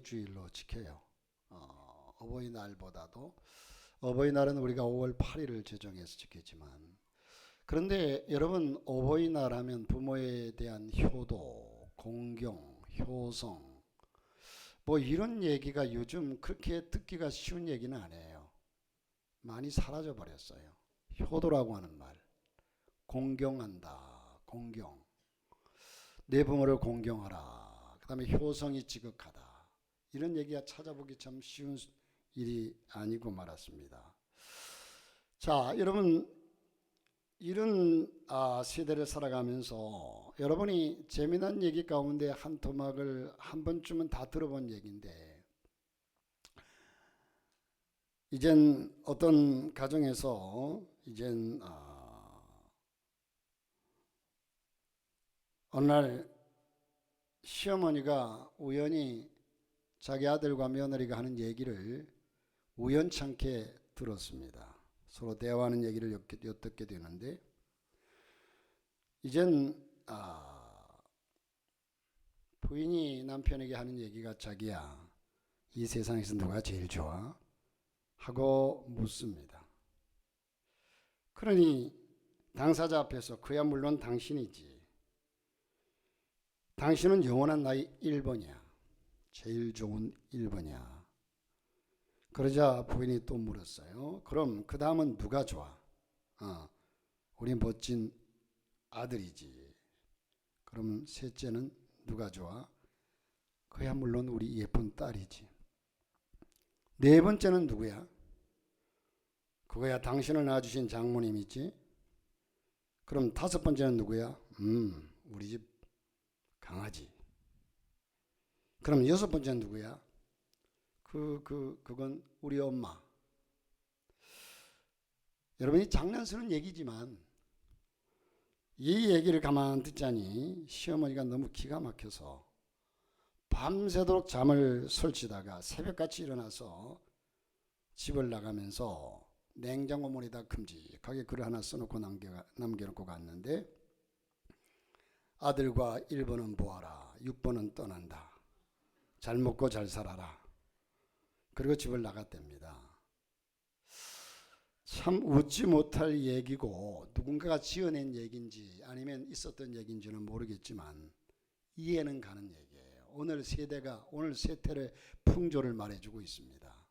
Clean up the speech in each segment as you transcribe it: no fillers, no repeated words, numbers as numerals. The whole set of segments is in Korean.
주일로 지켜요. 어버이날보다도 어버이날은 우리가 5월 8일을 제정해서 지키지만 그런데 여러분 어버이날 하면 부모에 대한 효도, 공경, 효성 뭐 이런 얘기가 요즘 그렇게 듣기가 쉬운 얘기는 아니에요. 많이 사라져 버렸어요. 효도라고 하는 말, 공경한다, 공경. 내 부모를 공경하라. 그 다음에 효성이 지극하다. 이런 얘기가 찾아보기 참 쉬운 일이 아니고 말았습니다. 자, 여러분 이런 세대를 살아가면서 여러분이 재미난 얘기 가운데 한 토막을 한 번쯤은 다 들어본 얘기인데 이젠 어떤 가정에서 이젠 어느 날 시어머니가 우연히 자기 아들과 며느리가 하는 얘기를 우연찮게 들었습니다. 서로 대화하는 얘기를 엿듣게 되는데 이젠 부인이 남편에게 하는 얘기가 자기야 이 세상에서 누가 제일 좋아? 하고 묻습니다. 그러니 당사자 앞에서 그야 물론 당신이지. 당신은 영원한 나의 1번이야. 제일 좋은 1번이야. 그러자 부인이 또 물었어요. 그럼 그 다음은 누가 좋아? 우리 멋진 아들이지. 그럼 셋째는 누가 좋아? 그야 물론 우리 예쁜 딸이지. 네 번째는 누구야? 그거야 당신을 낳아주신 장모님이지. 그럼 다섯 번째는 누구야? 우리 집 강아지. 그럼 여섯 번째는 누구야? 그건 우리 엄마. 여러분이 장난스러운 얘기지만 이 얘기를 가만 듣자니 시어머니가 너무 기가 막혀서 밤새도록 잠을 설치다가 새벽같이 일어나서 집을 나가면서 냉장고 문에다 큼직하게 글을 하나 써놓고 남겨놓고 갔는데 아들과 1번은 보아라 6번은 떠난다. 잘 먹고 잘 살아라. 그리고 집을 나갔답니다. 참 웃지 못할 얘기고 누군가가 지어낸 얘기인지 아니면 있었던 얘기인지는 모르겠지만 이해는 가는 얘기예요. 오늘 세대가 오늘 세태의 풍조를 말해주고 있습니다.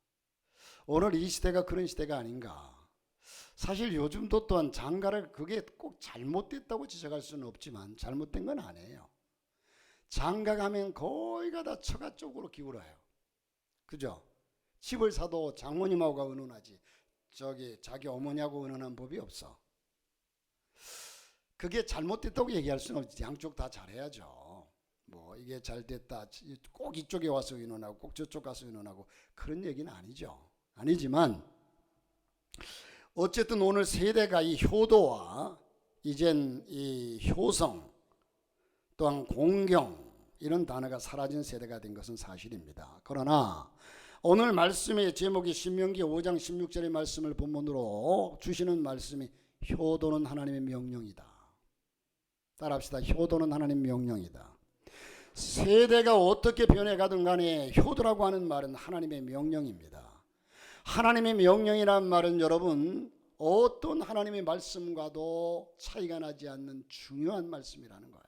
오늘 이 시대가 그런 시대가 아닌가. 사실 요즘도 또한 장가를 그게 꼭 잘못됐다고 지적할 수는 없지만 잘못된 건 아니에요. 장가 가면 거의가 다 처가 쪽으로 기울어요. 그죠? 집을 사도 장모님하고 의논하지 자기 어머니하고 의논한 법이 없어. 그게 잘못됐다고 얘기할 수는 없지. 양쪽 다 잘해야죠. 뭐 이게 잘됐다 꼭 이쪽에 와서 의논하고 꼭 저쪽 가서 의논하고 그런 얘기는 아니죠. 아니지만 어쨌든 오늘 세대가 이 효도와 이젠 이 효성 또한 공경 이런 단어가 사라진 세대가 된 것은 사실입니다. 그러나 오늘 말씀의 제목이 신명기 5장 16절의 말씀을 본문으로 주시는 말씀이 효도는 하나님의 명령이다. 따라합시다. 효도는 하나님의 명령이다. 세대가 어떻게 변해가든 간에 효도라고 하는 말은 하나님의 명령입니다. 하나님의 명령이란 말은 여러분 어떤 하나님의 말씀과도 차이가 나지 않는 중요한 말씀이라는 거예요.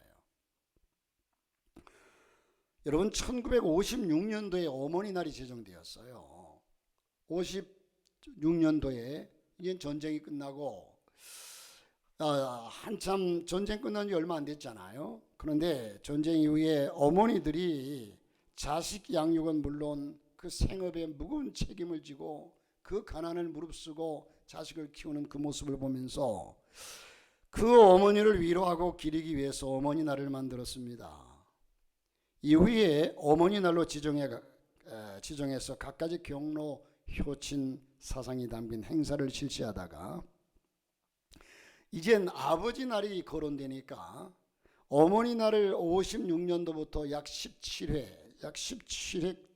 여러분 1956년도에 어머니 날이 제정되었어요. 56년도에 이제 전쟁이 끝나고 한참 전쟁 끝난 지 얼마 안 됐잖아요. 그런데 전쟁 이후에 어머니들이 자식 양육은 물론 그 생업에 무거운 책임을 지고 그 가난을 무릅쓰고 자식을 키우는 그 모습을 보면서 그 어머니를 위로하고 기리기 위해서 어머니 날을 만들었습니다. 이후에 어머니 날로 지정해서 갖가지 경로 효친 사상이 담긴 행사를 실시하다가 이젠 아버지 날이 거론되니까 어머니 날을 56년도부터 약 17회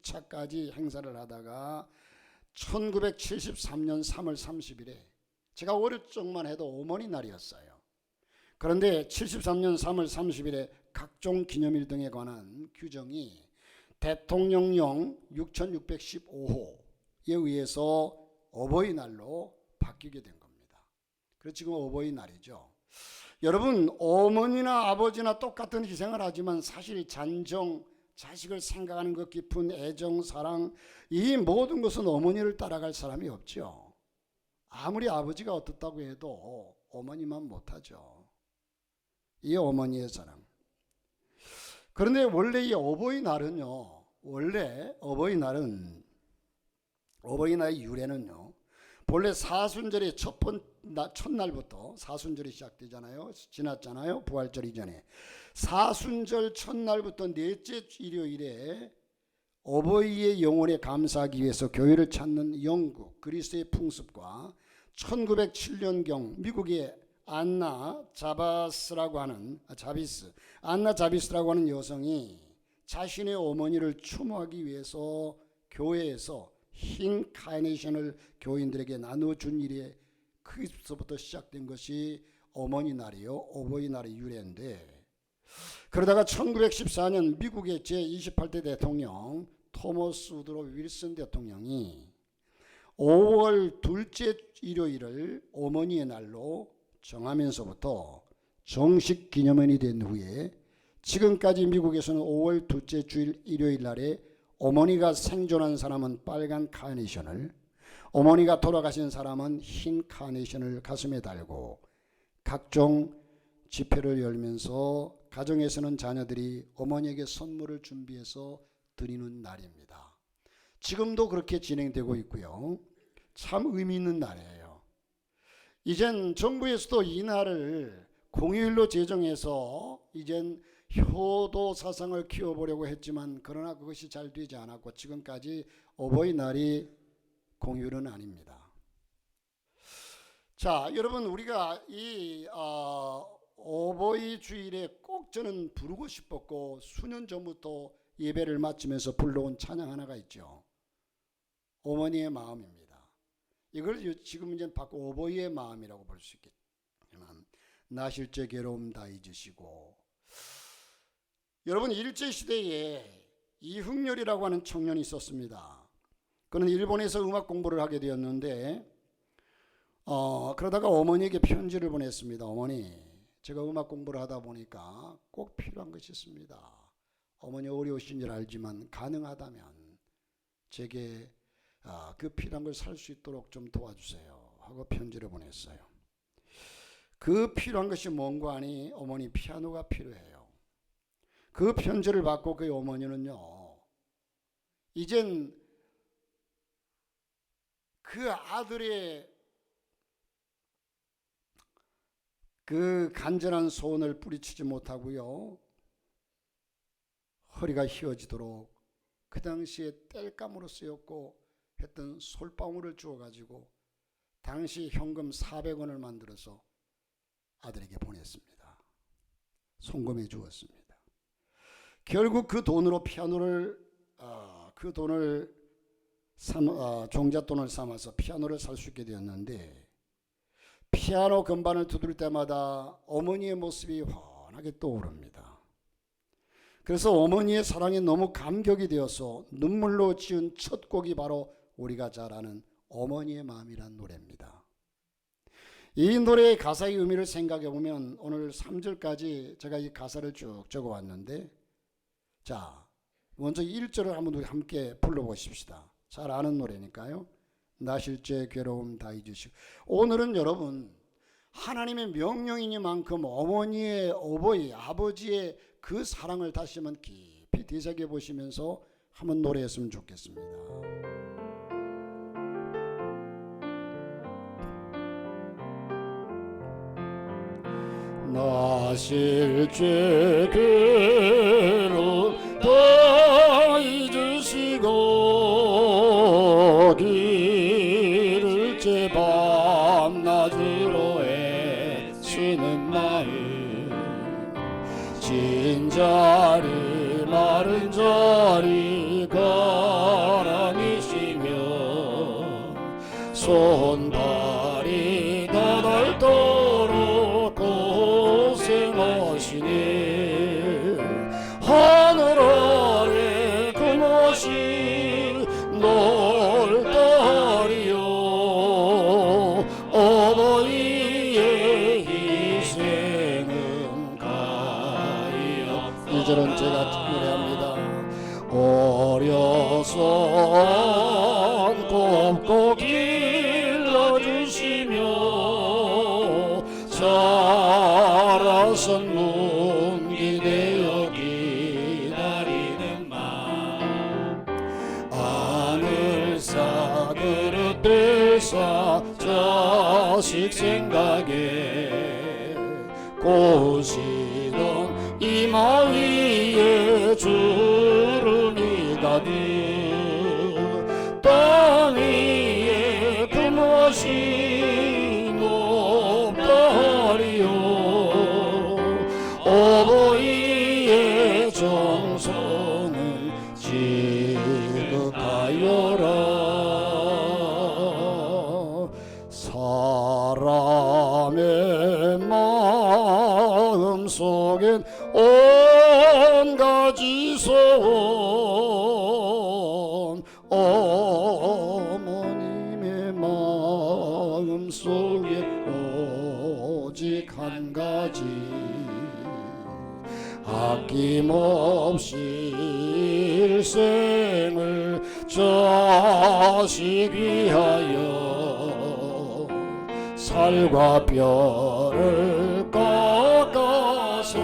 차까지 행사를 하다가 1973년 3월 30일에 제가 어릴 적만 해도 어머니 날이었어요. 그런데 73년 3월 30일에 각종 기념일 등에 관한 규정이 대통령령 6615호에 의해서 어버이날로 바뀌게 된 겁니다. 그래서 지금 어버이날이죠. 여러분, 어머니나 아버지나 똑같은 희생을 하지만 사실 잔정, 자식을 생각하는 것 깊은 애정, 사랑, 이 모든 것은 어머니를 따라갈 사람이 없죠. 아무리 아버지가 어떻다고 해도 어머니만 못하죠. 이 어머니의 사랑. 그런데 원래 이 어버이날은요, 원래 어버이날의 유래는요, 본래 사순절의 첫날부터 사순절이 시작되잖아요. 지났잖아요. 부활절 이전에. 사순절 첫날부터 넷째 일요일에 어버이의 영혼에 감사하기 위해서 교회를 찾는 영국 그리스의 풍습과 1907년경 미국의 안나 자비스라고 하는 여성이 자신의 어머니를 추모하기 위해서 교회에서 흰 카네이션을 교인들에게 나눠준 일에 그때부터 시작된 것이 어머니날이요, 어버이날의 유래인데, 그러다가 1914년 미국의 제28대 대통령 토머스 우드로 윌슨 대통령이 5월 둘째 일요일을 어머니의 날로 정하면서부터 정식 기념일이 된 후에 지금까지 미국에서는 5월 둘째 주일 일요일 날에 어머니가 생존한 사람은 빨간 카네이션을, 어머니가 돌아가신 사람은 흰 카네이션을 가슴에 달고 각종 집회를 열면서 가정에서는 자녀들이 어머니에게 선물을 준비해서 드리는 날입니다. 지금도 그렇게 진행되고 있고요. 참 의미 있는 날이에요. 이젠 정부에서도 이 날을 공휴일로 제정해서 이젠 효도 사상을 키워보려고 했지만 그러나 그것이 잘 되지 않았고 지금까지 어버이날이 공휴일은 아닙니다. 자, 여러분, 우리가 이 어버이 주일에 꼭 저는 부르고 싶었고 수년 전부터 예배를 마치면서 불러온 찬양 하나가 있죠. 어머니의 마음입니다. 이걸 지금 이제 바꿔 어버이의 마음이라고 볼 수 있겠지만, 나실제 괴로움 다 잊으시고. 여러분, 일제시대에 이흥렬이라고 하는 청년이 있었습니다. 그는 일본에서 음악 공부를 하게 되었는데 그러다가 어머니에게 편지를 보냈습니다. 어머니, 제가 음악 공부를 하다 보니까 꼭 필요한 것이 있습니다. 어머니 어려우신 줄 알지만 가능하다면 제게 그 필요한 걸 살 수 있도록 좀 도와주세요 하고 편지를 보냈어요. 그 필요한 것이 뭔가 하니 어머니 피아노가 필요해요. 그 편지를 받고 그 어머니는요, 이젠 그 아들의 그 간절한 소원을 뿌리치지 못하고요, 허리가 휘어지도록 그 당시에 땔감으로 쓰였고 했던 솔방울을 주어가지고 당시 현금 400원을 만들어서 아들에게 보냈습니다. 송금해 주었습니다. 결국 그 돈으로 피아노를 그 돈을 종잣돈을 삼아서 피아노를 살 수 있게 되었는데, 피아노 건반을 두들 때마다 어머니의 모습이 환하게 떠오릅니다. 그래서 어머니의 사랑에 너무 감격이 되어서 눈물로 지은 첫 곡이 바로 우리가 잘 아는 어머니의 마음이란 노래입니다. 이 노래의 가사의 의미를 생각해 보면 오늘 3절까지 제가 이 가사를 쭉 적어 왔는데, 자, 먼저 1절을 한번 우리 함께 불러보십시다. 잘 아는 노래니까요. 나실제 괴로움 다 잊으시고. 오늘은 여러분, 하나님의 명령이니만큼 어머니의, 아버지의 그 사랑을 다시 한번 깊이 되새겨 보시면서 한번 노래했으면 좋겠습니다. 나실제 괴로움 다 잊으시고 길을째 밤낮으로 애쓰는 마음, 진 자리 마른 자리 가라니시며 손발이 다 닳도록 고생하시네. 하늘 아래 놀떠리요. 어머니의 희생은 가요. 이 절은 제가 노래합니다. 어려선 곱고 길러주시며 자라선 문기되어 기다리는 맘 하늘사 그릇 들사 자식 생각에 고시던 이마 위에 주름이 가득 땅 위에 그것이 높다리요. 어버이의 정성은 지극하여라. 사람의 마음 속엔 온 가지 소원 어머님의 마음 속에 오직 한 가지 아낌없이 일생을 자식 위하여 살과 뼈를 깎아서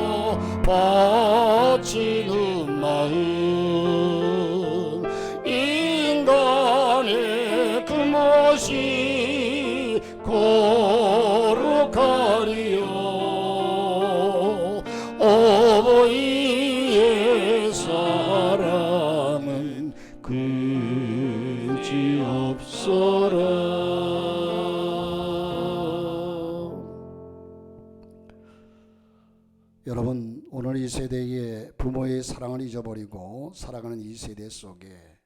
바치는 마음 인간의 그 멋이 거룩하리요. 어버이의 사랑은 그지없어라. 여러분, 오늘 이 세대의 부모의 사랑을 잊어버리고 살아가는 이 세대 속에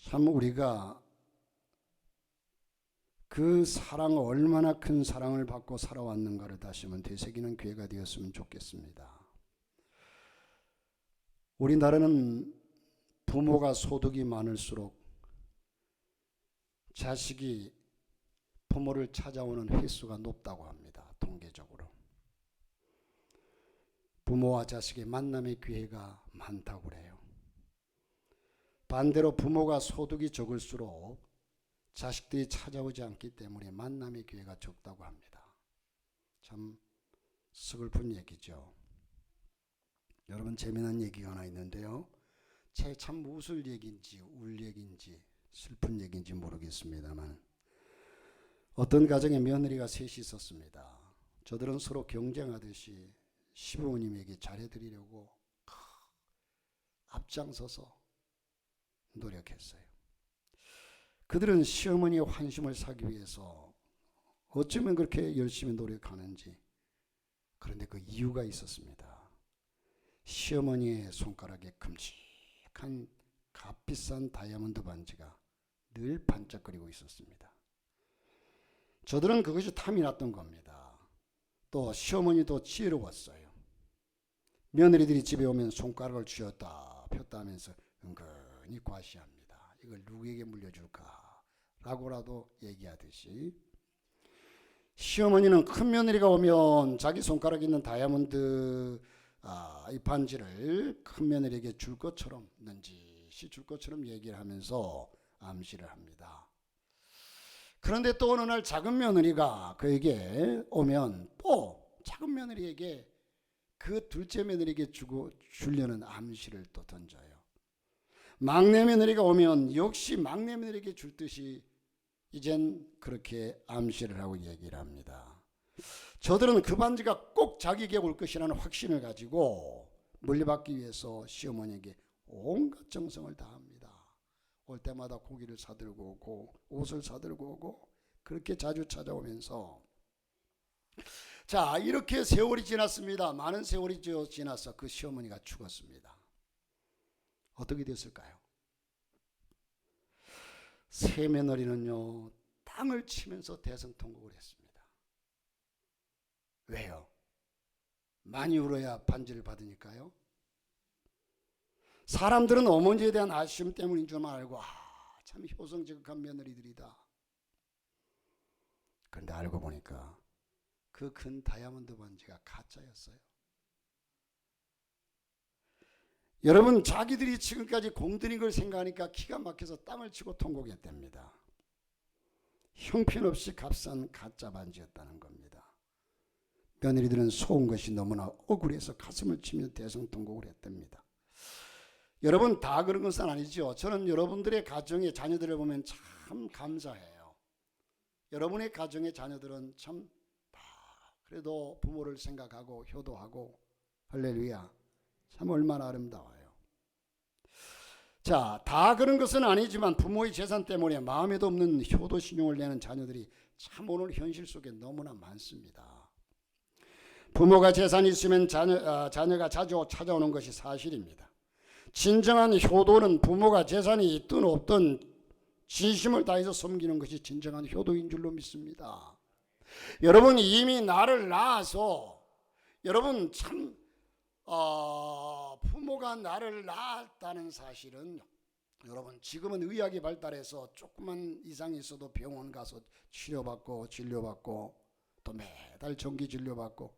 참 우리가 그 사랑, 얼마나 큰 사랑을 받고 살아왔는가를 다시 한번 되새기는 기회가 되었으면 좋겠습니다. 우리나라는 부모가 소득이 많을수록 자식이 부모를 찾아오는 횟수가 높다고 합니다. 통계적으로. 부모와 자식의 만남의 기회가 많다고 그래요. 반대로 부모가 소득이 적을수록 자식들이 찾아오지 않기 때문에 만남의 기회가 적다고 합니다. 참 서글픈 얘기죠. 여러분, 재미난 얘기가 하나 있는데요. 참 웃을 얘기인지 울 얘기인지 슬픈 얘기인지 모르겠습니다만 어떤 가정에 며느리가 셋이 있었습니다. 저들은 서로 경쟁하듯이 시부모님에게 잘해드리려고 앞장서서 노력했어요. 그들은 시어머니의 환심을 사기 위해서 어쩌면 그렇게 열심히 노력하는지, 그런데 그 이유가 있었습니다. 시어머니의 손가락에 큼직한 값비싼 다이아몬드 반지가 늘 반짝거리고 있었습니다. 저들은 그것이 탐이 났던 겁니다. 또 시어머니도 지혜로웠어요. 며느리들이 집에 오면 손가락을 쥐었다 폈다 하면서 은근히 과시합니다. 이걸 누구에게 물려줄까? 라고라도 얘기하듯이 시어머니는 큰 며느리가 오면 자기 손가락에 있는 다이아몬드 이 반지를 큰 며느리에게 줄 것처럼, 넌지시 줄 것처럼 얘기를 하면서 암시를 합니다. 그런데 또 어느 날 작은 며느리가 그에게 오면 또 작은 며느리에게 그 둘째 며느리에게 주려는 암시를 또 던져요. 막내 며느리가 오면 역시 막내 며느리에게 줄 듯이 이젠 그렇게 암시를 하고 얘기를 합니다. 저들은 그 반지가 꼭 자기에게 올 것이라는 확신을 가지고 물려받기 위해서 시어머니에게 온갖 정성을 다합니다. 올 때마다 고기를 사들고 오고 옷을 사들고 오고 그렇게 자주 찾아오면서, 자, 이렇게 세월이 지났습니다. 많은 세월이 지나서 그 시어머니가 죽었습니다. 어떻게 됐을까요? 새 며느리는요, 땅을 치면서 대성통곡을 했습니다. 왜요? 많이 울어야 반지를 받으니까요. 사람들은 어머니에 대한 아쉬움 때문인 줄 알고 참 효성지극한 며느리들이다. 그런데 알고 보니까 그 큰 다이아몬드 반지가 가짜였어요. 여러분, 자기들이 지금까지 공들인 걸 생각하니까 기가 막혀서 땅을 치고 통곡했답니다. 형편없이 값싼 가짜 반지였다는 겁니다. 며느리들은 속은 것이 너무나 억울해서 가슴을 치며 대성통곡을 했답니다. 여러분, 다 그런 것은 아니죠. 저는 여러분들의 가정의 자녀들을 보면 참 감사해요. 여러분의 가정의 자녀들은 참 다 그래도 부모를 생각하고 효도하고, 할렐루야, 참 얼마나 아름다워요. 자, 다 그런 것은 아니지만 부모의 재산 때문에 마음에도 없는 효도 신용을 내는 자녀들이 참 오늘 현실 속에 너무나 많습니다. 부모가 재산이 있으면 자녀가 자주 찾아오는 것이 사실입니다. 진정한 효도는 부모가 재산이 있든 없든 진심을 다해서 섬기는 것이 진정한 효도인 줄로 믿습니다. 여러분, 이미 나를 낳아서 여러분 참 부모가 나를 낳았다는 사실은, 여러분 지금은 의학이 발달해서 조금만 이상이 있어도 병원 가서 치료받고 진료받고 또 매달 정기 진료받고,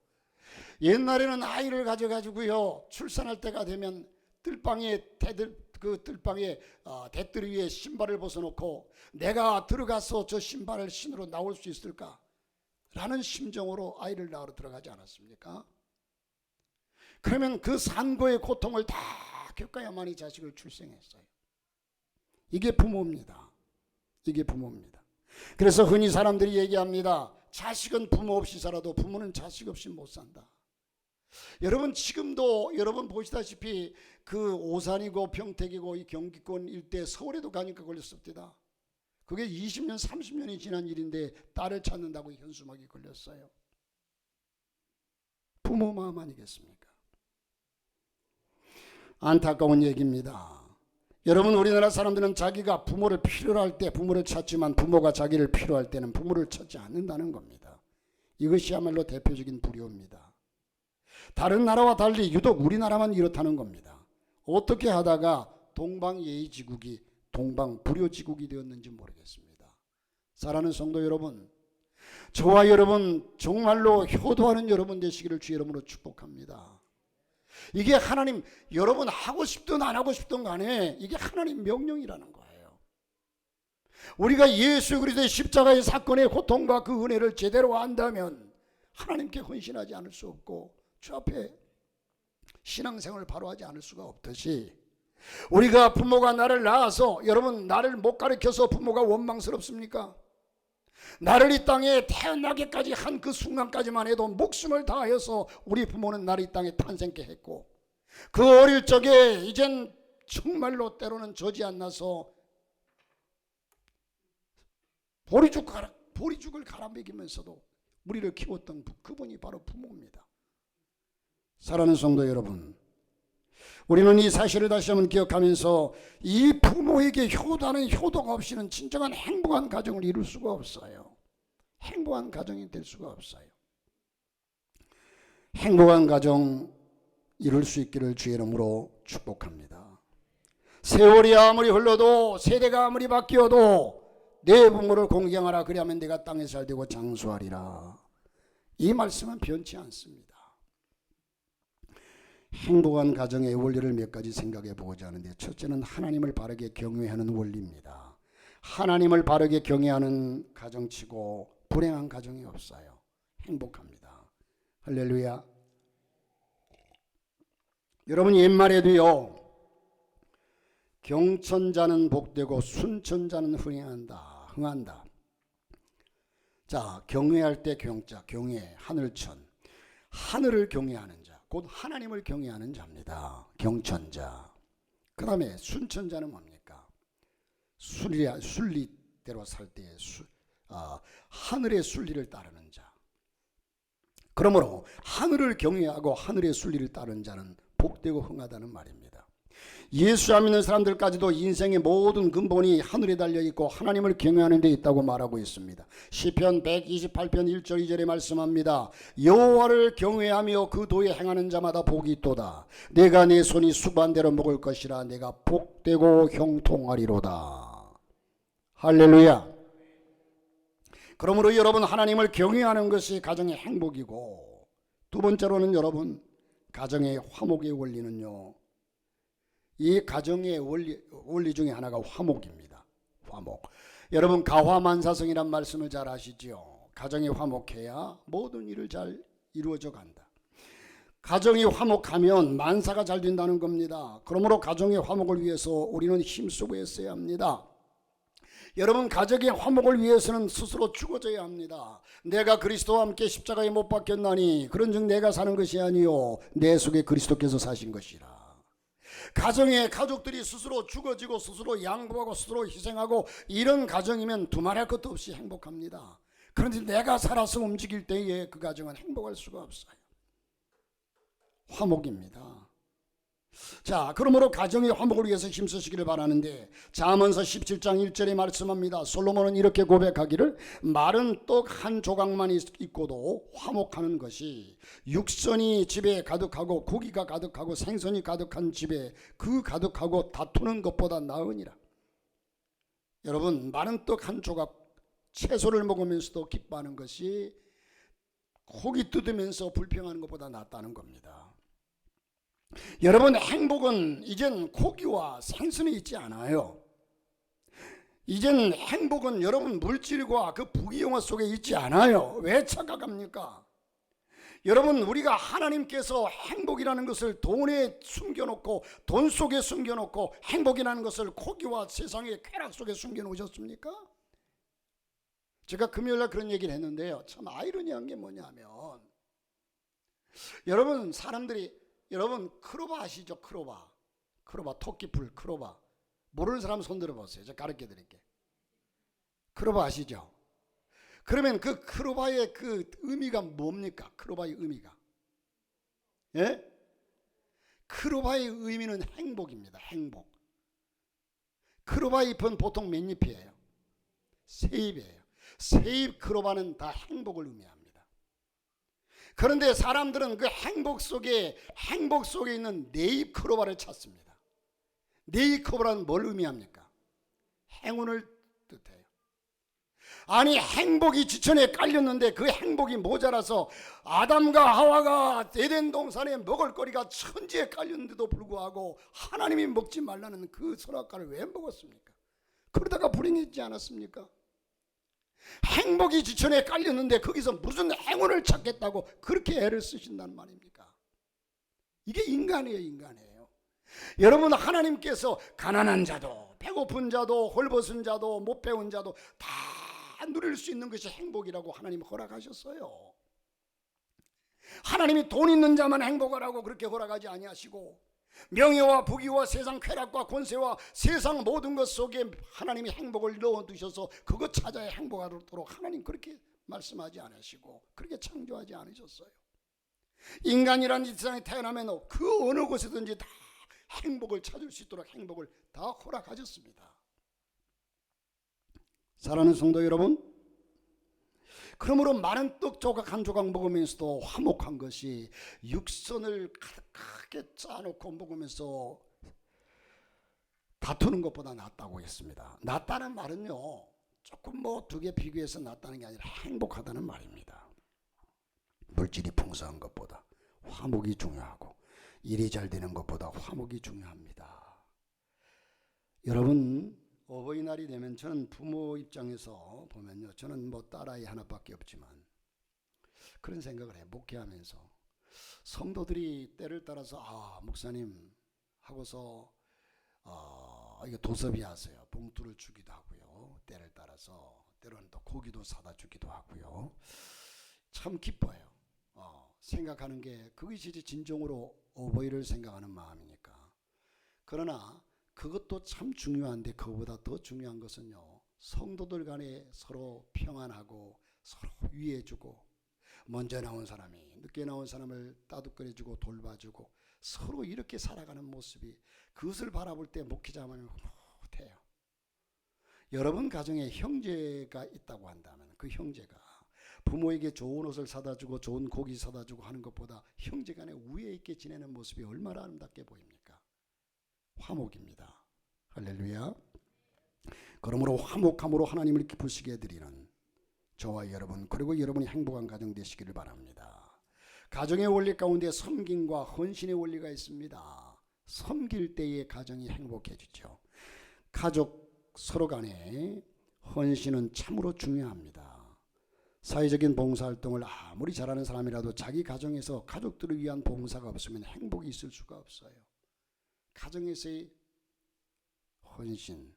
옛날에는 아이를 가져가지고요 출산할 때가 되면 뜰방에 대뜰 위에 신발을 벗어놓고 내가 들어가서 저 신발을 신으러 나올 수 있을까 라는 심정으로 아이를 낳으러 들어가지 않았습니까? 그러면 그 산고의 고통을 다 겪어야만이 자식을 출생했어요. 이게 부모입니다. 이게 부모입니다. 그래서 흔히 사람들이 얘기합니다. 자식은 부모 없이 살아도 부모는 자식 없이 못 산다. 여러분, 지금도 여러분 보시다시피 그 오산이고 평택이고 이 경기권 일대 서울에도 가니까 걸렸습니다. 그게 20년 30년이 지난 일인데 딸을 찾는다고 현수막이 걸렸어요. 부모 마음 아니겠습니까? 안타까운 얘기입니다. 여러분, 우리나라 사람들은 자기가 부모를 필요로 할 때 부모를 찾지만 부모가 자기를 필요할 때는 부모를 찾지 않는다는 겁니다. 이것이야말로 대표적인 불효입니다. 다른 나라와 달리 유독 우리나라만 이렇다는 겁니다. 어떻게 하다가 동방예의지국이 동방불효지국이 되었는지 모르겠습니다. 사랑하는 성도 여러분, 저와 여러분 정말로 효도하는 여러분 되시기를 주 이름으로 축복합니다. 이게 하나님, 여러분 하고 싶든 안 하고 싶든 간에 이게 하나님 명령이라는 거예요. 우리가 예수 그리스도의 십자가의 사건의 고통과 그 은혜를 제대로 안다면 하나님께 헌신하지 않을 수 없고 주 앞에 신앙생활을 바로 하지 않을 수가 없듯이, 우리가 부모가 나를 낳아서, 여러분 나를 못 가르쳐서 부모가 원망스럽습니까? 나를 이 땅에 태어나기까지 한 그 순간까지만 해도 목숨을 다하여서 우리 부모는 나를 이 땅에 탄생케 했고, 그 어릴 적에 이젠 정말로 때로는 저지 안 나서 보리죽을 갈아 먹이면서도 우리를 키웠던 그분이 바로 부모입니다. 사랑하는 성도 여러분, 우리는 이 사실을 다시 한번 기억하면서 이 부모에게 효도하는 효도가 없이는 진정한 행복한 가정을 이룰 수가 없어요. 행복한 가정이 될 수가 없어요. 행복한 가정 이룰 수 있기를 주의 이름으로 축복합니다. 세월이 아무리 흘러도 세대가 아무리 바뀌어도 내 부모를 공경하라, 그리하면 내가 땅에 살되고 장수하리라. 이 말씀은 변치 않습니다. 행복한 가정의 원리를 몇 가지 생각해 보고자 하는데, 첫째는 하나님을 바르게 경외하는 원리입니다. 하나님을 바르게 경외하는 가정치고 불행한 가정이 없어요. 행복합니다. 할렐루야. 여러분, 옛말에도요, 경천자는 복되고 순천자는 흥한다. 자, 경외할 때 경자, 경외, 하늘천, 하늘을 경외하는 자, 곧 하나님을 경외하는 자입니다. 경천자. 그 다음에 순천자는 뭡니까? 순리대로 살 때 하늘의 순리를 따르는 자. 그러므로 하늘을 경외하고 하늘의 순리를 따르는 자는 복되고 흥하다는 말입니다. 예수 안 믿는 사람들까지도 인생의 모든 근본이 하늘에 달려있고 하나님을 경외하는 데 있다고 말하고 있습니다. 시편 128편 1절 2절에 말씀합니다. 여호와를 경외하며 그 도에 행하는 자마다 복이 있도다. 내가 내 손이 수반대로 먹을 것이라. 내가 복되고 형통하리로다. 할렐루야. 그러므로 여러분, 하나님을 경외하는 것이 가정의 행복이고, 두 번째로는 여러분, 가정의 화목의 원리는요, 이 가정의 원리 중에 하나가 화목입니다. 화목. 여러분, 가화만사성이란 말씀을 잘 아시지요? 가정이 화목해야 모든 일을 잘 이루어져 간다. 가정이 화목하면 만사가 잘 된다는 겁니다. 그러므로 가정의 화목을 위해서 우리는 힘쓰고 애써야 합니다. 여러분, 가정의 화목을 위해서는 스스로 죽어져야 합니다. 내가 그리스도와 함께 십자가에 못 박혔나니 그런즉 내가 사는 것이 아니요 내 속에 그리스도께서 사신 것이라. 가정의 가족들이 스스로 죽어지고 스스로 양보하고 스스로 희생하고 이런 가정이면 두말할 것도 없이 행복합니다. 그런데 내가 살아서 움직일 때에 그 가정은 행복할 수가 없어요. 화목입니다. 자, 그러므로 가정의 화목을 위해서 힘쓰시기를 바라는데, 잠언서 17장 1절에 말씀합니다. 솔로몬은 이렇게 고백하기를, 마른 떡 한 조각만 있고도 화목하는 것이 육선이 집에 가득하고 고기가 가득하고 생선이 가득한 집에 그 가득하고 다투는 것보다 나으니라. 여러분, 마른 떡 한 조각, 채소를 먹으면서도 기뻐하는 것이 고기 뜯으면서 불평하는 것보다 낫다는 겁니다. 여러분, 행복은 이젠 고기와 생선에 있지 않아요. 이젠 행복은 여러분 물질과 그 부귀영화 속에 있지 않아요. 왜 착각합니까? 여러분, 우리가 하나님께서 행복이라는 것을 돈에 숨겨놓고, 돈 속에 숨겨놓고, 행복이라는 것을 고기와 세상의 쾌락 속에 숨겨놓으셨습니까? 제가 금요일날 그런 얘기를 했는데요, 참 아이러니한 게 뭐냐면, 여러분, 사람들이, 여러분 크로바 아시죠? 크로바 토끼풀 크로바. 모르는 사람 손 들어보세요. 제가 가르쳐 드릴게요. 크로바 아시죠? 그러면 그 크로바의 그 의미가 뭡니까? 크로바의 의미가, 예? 크로바의 의미는 행복입니다. 행복. 크로바 잎은 보통 몇 잎이에요? 세 잎이에요. 세 잎 크로바는 다 행복을 의미합니다. 그런데 사람들은 그 행복 속에 있는 네잎 크로바를 찾습니다. 네잎 크로바는 뭘 의미합니까? 행운을 뜻해요. 아니, 행복이 지천에 깔렸는데 그 행복이 모자라서 아담과 하와가 에덴 동산에 먹을 거리가 천지에 깔렸는데도 불구하고 하나님이 먹지 말라는 그 선악과를 왜 먹었습니까? 그러다가 불행했지 않았습니까? 행복이 지천에 깔렸는데 거기서 무슨 행운을 찾겠다고 그렇게 애를 쓰신단 말입니까? 이게 인간이에요, 인간이에요. 여러분, 하나님께서 가난한 자도 배고픈 자도 헐벗은 자도 못 배운 자도 다 누릴 수 있는 것이 행복이라고 하나님 허락하셨어요. 하나님이 돈 있는 자만 행복하라고 그렇게 허락하지 아니하시고, 명예와 부귀와 세상 쾌락과 권세와 세상 모든 것 속에 하나님이 행복을 넣어두셔서 그것 찾아야 행복하도록 하나님 그렇게 말씀하지 않으시고 그렇게 창조하지 않으셨어요. 인간이란 이 세상에 태어나면 그 어느 곳에든지 다 행복을 찾을 수 있도록 행복을 다 허락하셨습니다. 사랑하는 성도 여러분, 그러므로 마른 떡 조각 한 조각 먹으면서도 화목한 것이 육선을 가득하게 짜놓고 먹으면서 다투는 것보다 낫다고 했습니다. 낫다는 말은요, 조금 뭐 두 개 비교해서 낫다는 게 아니라 행복하다는 말입니다. 물질이 풍성한 것보다 화목이 중요하고, 일이 잘 되는 것보다 화목이 중요합니다. 여러분, 어버이날이 되면 저는 부모 입장에서 보면요, 저는 뭐 딸아이 하나밖에 없지만 그런 생각을 해. 목회하면서 성도들이 때를 따라서 목사님 하고서 이거 도섭이 하세요. 봉투를 주기도 하고요. 때를 따라서 때로는 또 고기도 사다 주기도 하고요. 참 기뻐요. 생각하는 게 그것이 진정으로 어버이를 생각하는 마음이니까. 그러나 그것도 참 중요한데 그거보다 더 중요한 것은요, 성도들 간에 서로 평안하고 서로 위해주고, 먼저 나온 사람이 늦게 나온 사람을 따뜻거려주고 돌봐주고 서로 이렇게 살아가는 모습이, 그것을 바라볼 때 목회자만 못해요. 여러분 가정에 형제가 있다고 한다면 그 형제가 부모에게 좋은 옷을 사다 주고 좋은 고기 사다 주고 하는 것보다 형제간에 우애 있게 지내는 모습이 얼마나 아름답게 보입니까? 화목입니다. 할렐루야. 그러므로 화목함으로 하나님을 기쁘시게 해드리는 저와 여러분, 그리고 여러분이 행복한 가정 되시기를 바랍니다. 가정의 원리 가운데 섬김과 헌신의 원리가 있습니다. 섬길 때의 가정이 행복해지죠. 가족 서로 간에 헌신은 참으로 중요합니다. 사회적인 봉사활동을 아무리 잘하는 사람이라도 자기 가정에서 가족들을 위한 봉사가 없으면 행복이 있을 수가 없어요. 가정에서의 헌신,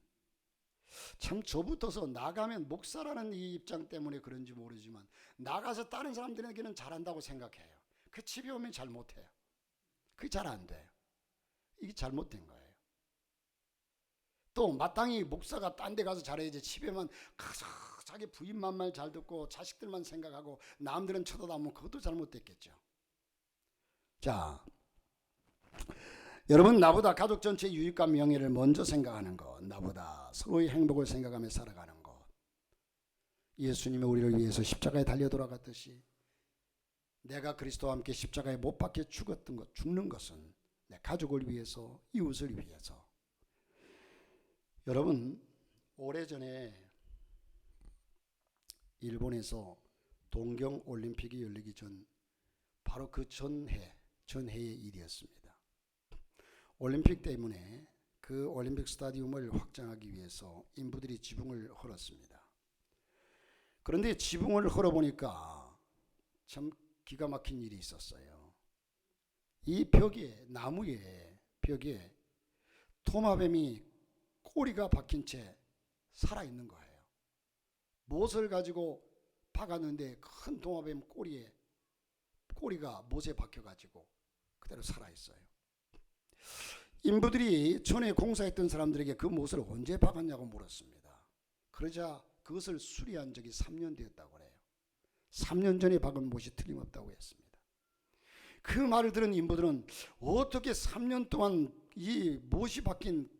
참 저부터서 나가면 목사라는 이 입장 때문에 그런지 모르지만 나가서 다른 사람들에게는 잘한다고 생각해요. 그 집에 오면 잘 못해요. 그게 잘 안 돼요. 이게 잘못된 거예요. 또 마땅히 목사가 딴 데 가서 잘해야지, 집에만 가서 자기 부인만 말 잘 듣고 자식들만 생각하고 남들은 쳐다보면 그것도 잘못됐겠죠. 자, 여러분, 나보다 가족 전체의 유익과 명예를 먼저 생각하는 것, 나보다 서로의 행복을 생각하며 살아가는 것, 예수님이 우리를 위해서 십자가에 달려 돌아갔듯이 내가 그리스도와 함께 십자가에 못 박혀 죽었던 것, 죽는 것은 내 가족을 위해서, 이웃을 위해서. 여러분, 오래전에 일본에서 동경올림픽이 열리기 전, 바로 그 전해의 일이었습니다. 올림픽 때문에 그 올림픽 스타디움을 확장하기 위해서 인부들이 지붕을 헐었습니다. 그런데 지붕을 헐어보니까 참 기가 막힌 일이 있었어요. 이 벽에, 나무의 벽에 도마뱀이 꼬리가 박힌 채 살아있는 거예요. 못을 가지고 박았는데 큰 도마뱀 꼬리가 못에 박혀가지고 그대로 살아있어요. 인부들이 전에 공사했던 사람들에게 그 못을 언제 박았냐고 물었습니다. 그러자 그것을 수리한 적이 3년 되었다고 그래요. 3년 전에 박은 못이 틀림없다고 했습니다. 그 말을 들은 인부들은 어떻게 3년 동안 이 못이 박힌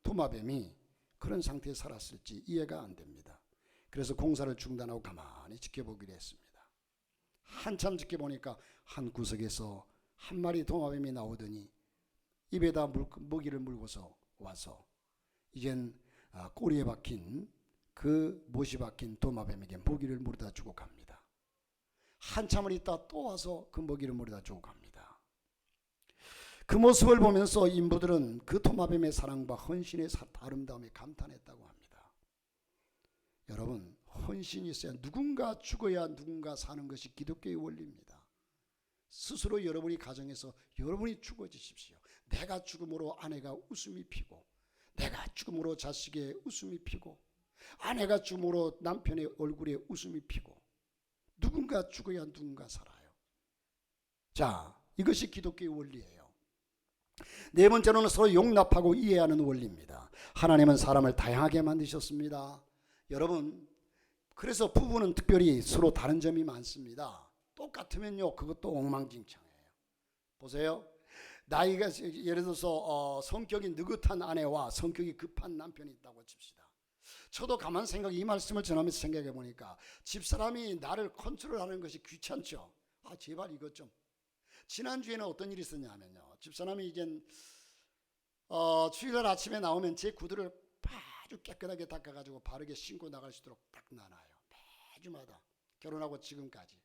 도마뱀이 그런 상태에 살았을지 이해가 안 됩니다. 그래서 공사를 중단하고 가만히 지켜보기로 했습니다. 한참 지켜보니까 한 구석에서 한 마리 도마뱀이 나오더니 입에다 먹이를 물고서 와서 이젠 꼬리에 박힌 그 못이 박힌 도마뱀에게 먹이를 물어다 주고 갑니다. 한참을 있다 또 와서 그 먹이를 물어다 주고 갑니다. 그 모습을 보면서 인부들은 그 도마뱀의 사랑과 헌신의 아름다움에 감탄했다고 합니다. 여러분, 헌신이 있어야, 누군가 죽어야 누군가 사는 것이 기독교의 원리입니다. 스스로 여러분이 가정에서 여러분이 죽어지십시오. 내가 죽음으로 아내가 웃음이 피고, 내가 죽음으로 자식의 웃음이 피고, 아내가 죽음으로 남편의 얼굴에 웃음이 피고, 누군가 죽어야 누군가 살아요. 자, 이것이 기독교의 원리예요. 네 번째로는 서로 용납하고 이해하는 원리입니다. 하나님은 사람을 다양하게 만드셨습니다. 여러분, 그래서 부부는 특별히 서로 다른 점이 많습니다. 똑같으면요, 그것도 엉망진창이에요. 보세요. 나이가, 예를 들어서 성격이 느긋한 아내와 성격이 급한 남편이 있다고 칩시다. 저도 가만 이 말씀을 전하면서 생각해 보니까 집사람이 나를 컨트롤하는 것이 귀찮죠. 제발 이것 좀. 지난주에는 어떤 일이 있었냐면요, 집사람이 이젠 주일날 아침에 나오면 제 구두를 아주 깨끗하게 닦아가지고 바르게 신고 나갈 수 있도록 딱 놔놔요. 매주마다, 결혼하고 지금까지.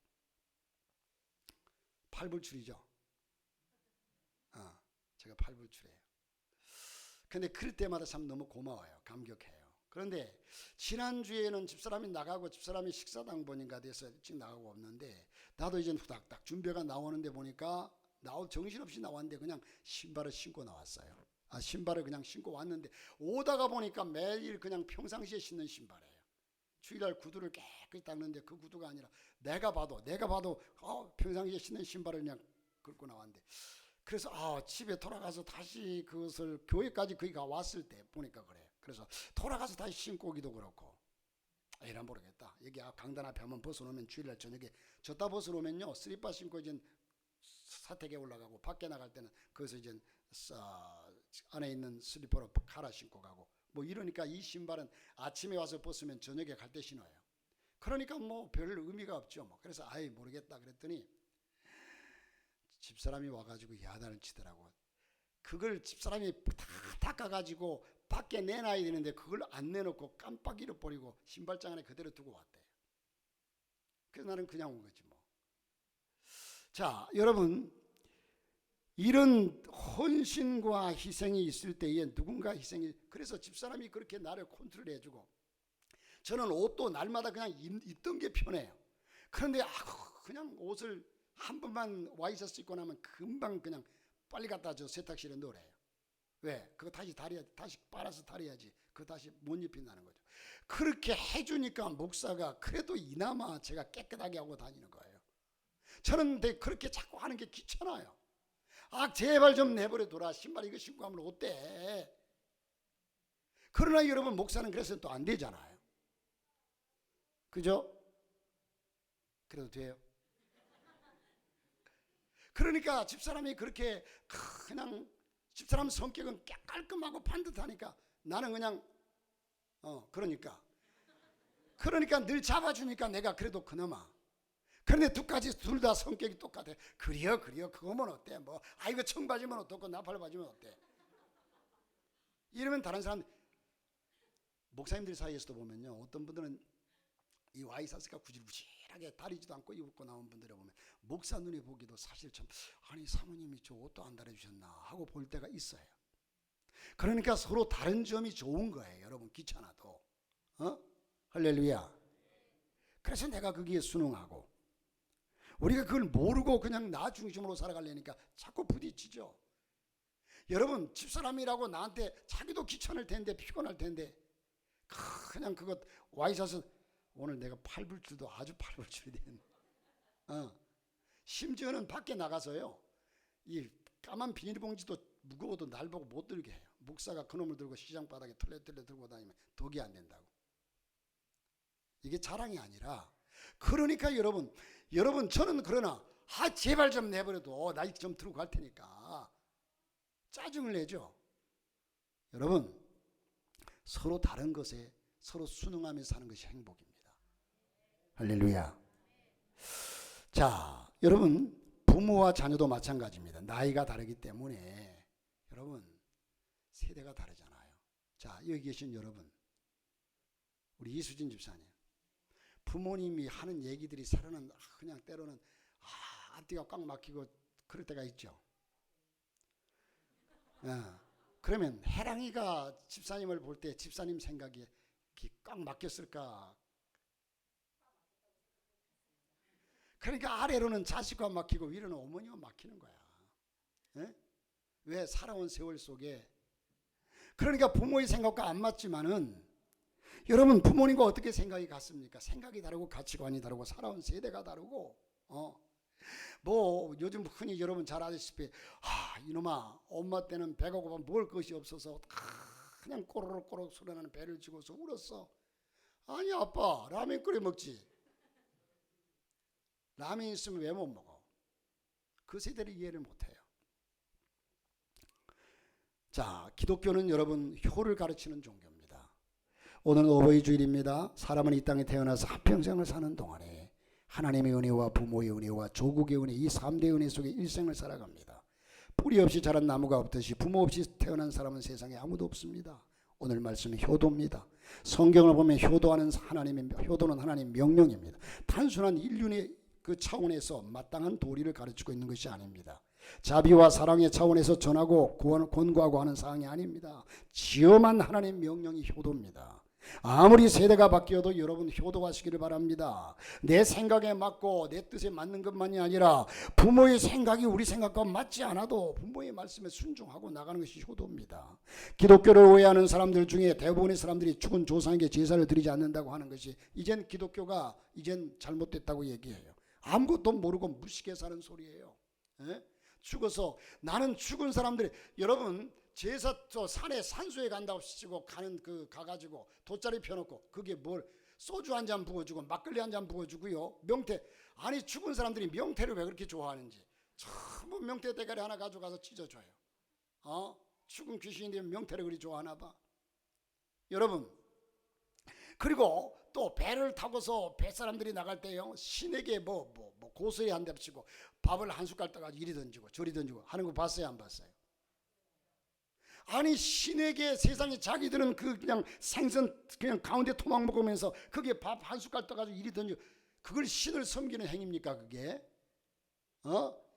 팔불출이죠. 제가 팔불출이에요. 근데 그럴 때마다 참 너무 고마워요. 감격해요. 그런데 지난주에는 집사람이 나가고, 집사람이 식사당번인가 돼서 일찍 나가고 없는데, 나도 이제 후닥닥 준비가 나오는데 보니까 정신없이 나왔는데 그냥 신발을 신고 나왔어요. 신발을 그냥 신고 왔는데, 오다가 보니까 매일 그냥 평상시에 신는 신발이에요. 주일날 구두를 깨끗이 닦는데 그 구두가 아니라 내가 봐도 평상시에 신는 신발을 그냥 긁고 나왔는데, 그래서 집에 돌아가서 다시 그것을, 교회까지 거기가 왔을 때 보니까 그래. 그래서 돌아가서 다시 신고 오기도 그렇고, 이란 모르겠다. 여기 강단 앞에 한번 벗어놓으면 주일날 저녁에 졌다 벗어놓으면요, 슬리퍼 신고 이제 사택에 올라가고, 밖에 나갈 때는 거기서 이제 안에 있는 슬리퍼로 갈아 신고 가고, 뭐 이러니까 이 신발은 아침에 와서 벗으면 저녁에 갈 때 신어요. 그러니까 뭐 별 의미가 없죠. 그래서 모르겠다 그랬더니 집사람이 와가지고 야단을 치더라고. 그걸 집사람이 다 닦아가지고 밖에 내놔야 되는데 그걸 안 내놓고 깜빡 잃어버리고 신발장 안에 그대로 두고 왔대. 그래서 나는 그냥 온 거지 뭐. 자, 여러분, 이런 헌신과 희생이 있을 때에 누군가 희생이, 그래서 집사람이 그렇게 나를 컨트롤 해주고, 저는 옷도 날마다 그냥 입던 게 편해요. 그런데 그냥 옷을 한 번만 와이셔츠 입고 나면 금방 그냥 빨리 갖다 줘 세탁실에 넣으래요. 왜? 그거 다시 빨아서 다려야지. 그거 다시 못 입힌다는 거죠. 그렇게 해주니까 목사가 그래도 이나마 제가 깨끗하게 하고 다니는 거예요. 저는 근데 그렇게 자꾸 하는 게 귀찮아요. 제발 좀 내버려 둬라. 신발 이거 신고 하면 어때? 그러나 여러분, 목사는 그래서 또 안 되잖아요. 그죠? 그래도 돼요. 그러니까 집사람이 그렇게 그냥, 집사람 성격은 깔끔하고 반듯하니까 나는 그냥 그러니까 늘 잡아주니까 내가 그래도 그나마. 그런데 둘 다 성격이 똑같아. 그래요 그거면 어때? 뭐 이거 청바지면 어떻고 나팔바지면 어때? 이러면 다른 사람, 목사님들 사이에서도 보면요, 어떤 분들은 이 와이셔츠가 구질구질하게 다리지도 않고 입고 나온 분들을 보면 목사 눈에 보기도 사실 참, 아니 사모님이 저 옷도 안 달아주셨나 하고 볼 때가 있어요. 그러니까 서로 다른 점이 좋은 거예요. 여러분, 귀찮아도. 할렐루야. 그래서 내가 거기에 순응하고, 우리가 그걸 모르고 그냥 나 중심으로 살아가려니까 자꾸 부딪히죠. 여러분, 집사람이라고 나한테, 자기도 귀찮을 텐데 피곤할 텐데 그냥 그것 와이셔츠, 오늘 내가 팔불출도 아주 팔불출이 된, 심지어는 밖에 나가서요, 이 까만 비닐봉지도 무거워도 날 보고 못 들게 해요. 목사가 그놈을 들고 시장 바닥에 털레털레 들고 다니면 덕이 안 된다고. 이게 자랑이 아니라, 그러니까 여러분 저는 그러나 제발 좀 내버려둬. 나 좀 들고 갈 테니까 짜증을 내죠. 여러분, 서로 다른 것에 서로 순응하면서 사는 것이 행복입니다. 할렐루야. 자, 여러분, 부모와 자녀도 마찬가지입니다. 나이가 다르기 때문에 여러분, 세대가 다르잖아요. 자, 여기 계신 여러분, 우리 이수진 집사님, 부모님이 하는 얘기들이 살아는 그냥 때로는 앞뒤가 꽉 막히고 그럴 때가 있죠. 그러면 해랑이가 집사님을 볼 때 집사님 생각이 꽉 막혔을까? 그러니까 아래로는 자식과 막히고 위로는 어머니와 막히는 거야. 왜? 살아온 세월 속에. 그러니까 부모의 생각과 안 맞지만은, 여러분, 부모님과 어떻게 생각이 같습니까? 생각이 다르고 가치관이 다르고 살아온 세대가 다르고, 뭐 요즘 흔히 여러분 잘 아시다시피, 이놈아, 엄마 때는 배가 고파 먹을 것이 없어서 그냥 꼬르륵 소리나는 배를 쥐고서 울었어. 아니 아빠, 라면 끓여 먹지. 라면 있으면 왜 못 먹어? 그 세대를 이해를 못해요. 자, 기독교는 여러분 효를 가르치는 종교입니다. 오늘은 어버이 주일입니다. 사람은 이 땅에 태어나서 한평생을 사는 동안에 하나님의 은혜와 부모의 은혜와 조국의 은혜, 이 3대 은혜 속에 일생을 살아갑니다. 뿌리 없이 자란 나무가 없듯이 부모 없이 태어난 사람은 세상에 아무도 없습니다. 오늘 말씀은 효도입니다. 성경을 보면 효도는 하나님 명령입니다. 단순한 인륜의 그 차원에서 마땅한 도리를 가르치고 있는 것이 아닙니다. 자비와 사랑의 차원에서 전하고 권고하고 하는 사항이 아닙니다. 지엄한 하나님 명령이 효도입니다. 아무리 세대가 바뀌어도 여러분 효도하시기를 바랍니다. 내 생각에 맞고 내 뜻에 맞는 것만이 아니라 부모의 생각이 우리 생각과 맞지 않아도 부모의 말씀에 순종하고 나가는 것이 효도입니다. 기독교를 오해하는 사람들 중에 대부분의 사람들이 죽은 조상에게 제사를 드리지 않는다고 하는 것이 이젠 기독교가 이젠 잘못됐다고 얘기해요. 아무것도 모르고 무식해 사는 소리예요. 죽어서, 나는 죽은 사람들이, 여러분 제사 산에 산소에 간다고 치고 가가지고 돗자리 펴놓고 그게 뭘 소주 한 잔 부어주고 막걸리 한 잔 부어주고요. 명태, 아니 죽은 사람들이 명태를 왜 그렇게 좋아하는지 전부 명태 대가리 하나 가져가서 찢어줘요. 죽은 귀신인데 명태를 그리 좋아하나 봐. 여러분, 그리고 또 배를 타고서 뱃사람들이 나갈 때요, 신에게 뭐 고소리 한 대 치고 밥을 한 숟갈 떠가지고 이리 던지고 저리 던지고 하는 거 봤어요, 안 봤어요? 아니 신에게 세상에 자기들은 그 그냥 생선 그냥 가운데 토막 먹으면서 거기에 밥 한 숟갈 떠가지고 이리 던져. 그걸 신을 섬기는 행위입니까 그게?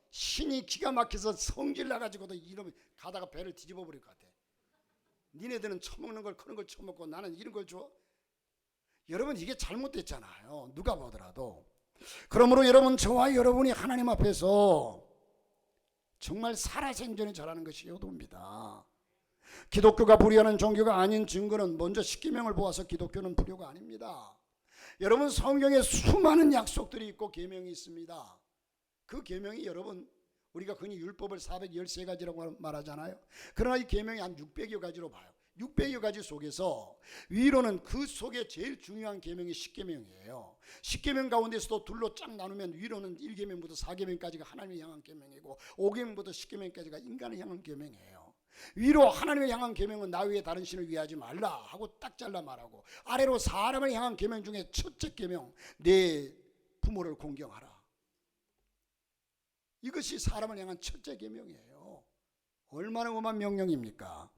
신이 기가 막혀서 성질 나가지고도 이러면 가다가 배를 뒤집어 버릴 것 같아. 니네들은 처먹는 걸 그런 걸 처먹고 나는 이런 걸 줘? 여러분 이게 잘못됐잖아요. 누가 보더라도. 그러므로 여러분 저와 여러분이 하나님 앞에서 정말 살아생전에 잘하는 것이 효도입니다. 기독교가 불의하는 종교가 아닌 증거는 먼저 십계명을 보아서 기독교는 불효가 아닙니다. 여러분 성경에 수많은 약속들이 있고 계명이 있습니다. 그 계명이 여러분 우리가 흔히 율법을 413가지라고 말하잖아요. 그러나 이 계명이 한 600여 가지로 봐요. 600여 가지 속에서 위로는 그 속에 제일 중요한 계명이 십계명이에요. 십계명 가운데서도 둘로 쫙 나누면 위로는 1계명부터 4계명까지가 하나님을 향한 계명이고 5계명부터 10계명까지가 인간을 향한 계명이에요. 위로 하나님을 향한 계명은 나 외에 다른 신을 위하지 말라 하고 딱 잘라 말하고, 아래로 사람을 향한 계명 중에 첫째 계명 내 부모를 공경하라. 이것이 사람을 향한 첫째 계명이에요. 얼마나 엄한 명령입니까?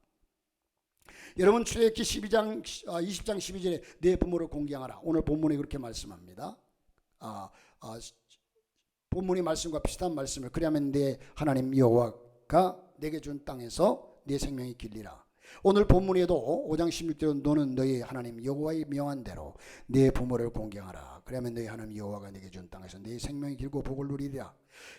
여러분 출애굽기 20장 12절에 내 부모를 공경하라. 오늘 본문이 그렇게 말씀합니다. 본문의 말씀과 비슷한 말씀을 그리하면 내 하나님 여호와가 내게 준 땅에서 내 생명이 길리라. 오늘 본문에도 5장 16절에 너는 너희 하나님 여호와의 명한 대로 내 부모를 공경하라. 그러면 너희 하나님 여호와가 내게 준 땅에서 내 생명이 길고 복을 누리리라.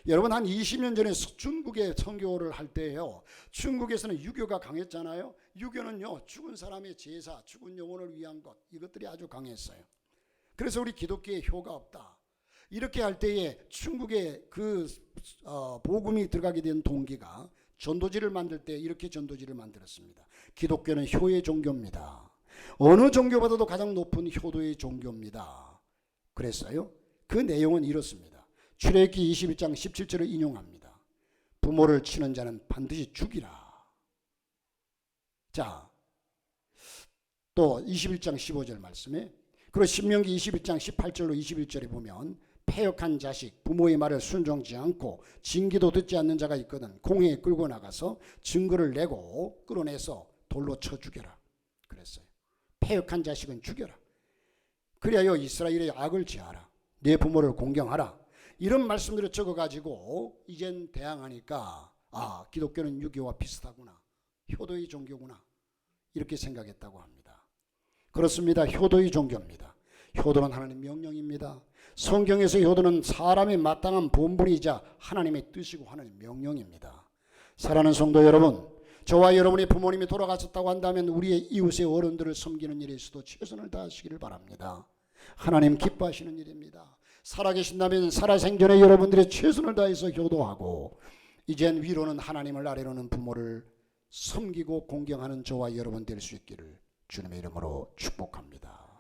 여러분 한 20년 전에 중국에 선교를 할 때예요. 중국에서는 유교가 강했잖아요. 유교는요 죽은 사람의 제사, 죽은 영혼을 위한 것, 이것들이 아주 강했어요. 그래서 우리 기독교에 효가 없다 이렇게 할 때에 중국에 그 복음이 들어가게 된 동기가 전도지를 만들 때 이렇게 전도지를 만들었습니다. 기독교는 효의 종교입니다. 어느 종교보다도 가장 높은 효도의 종교입니다. 그랬어요. 그 내용은 이렇습니다. 출애굽기 21장 17절을 인용합니다. 부모를 치는 자는 반드시 죽이라. 자, 또 21장 15절 말씀에, 그리고 신명기 21장 18절로 21절에 보면 패역한 자식 부모의 말을 순종하지 않고 징계도 듣지 않는 자가 있거든 공회에 끌고 나가서 증거를 내고 끌어내서 돌로 쳐 죽여라 그랬어요. 패역한 자식은 죽여라. 그리하여 이스라엘의 악을 제하라. 내 부모를 공경하라. 이런 말씀들을 적어가지고 이젠 대항하니까 기독교는 유교와 비슷하구나, 효도의 종교구나 이렇게 생각했다고 합니다. 그렇습니다. 효도의 종교입니다. 효도는 하나님 명령입니다. 성경에서 효도는 사람의 마땅한 본분이자 하나님의 뜻이고 하나님의 명령입니다. 사랑하는 성도 여러분, 저와 여러분의 부모님이 돌아가셨다고 한다면 우리의 이웃의 어른들을 섬기는 일에서도 최선을 다하시기를 바랍니다. 하나님 기뻐하시는 일입니다. 살아계신다면 살아생전에 여러분들의 최선을 다해서 효도하고, 이젠 위로는 하나님을 아래로는 부모를 섬기고 공경하는 저와 여러분 될 수 있기를 주님의 이름으로 축복합니다.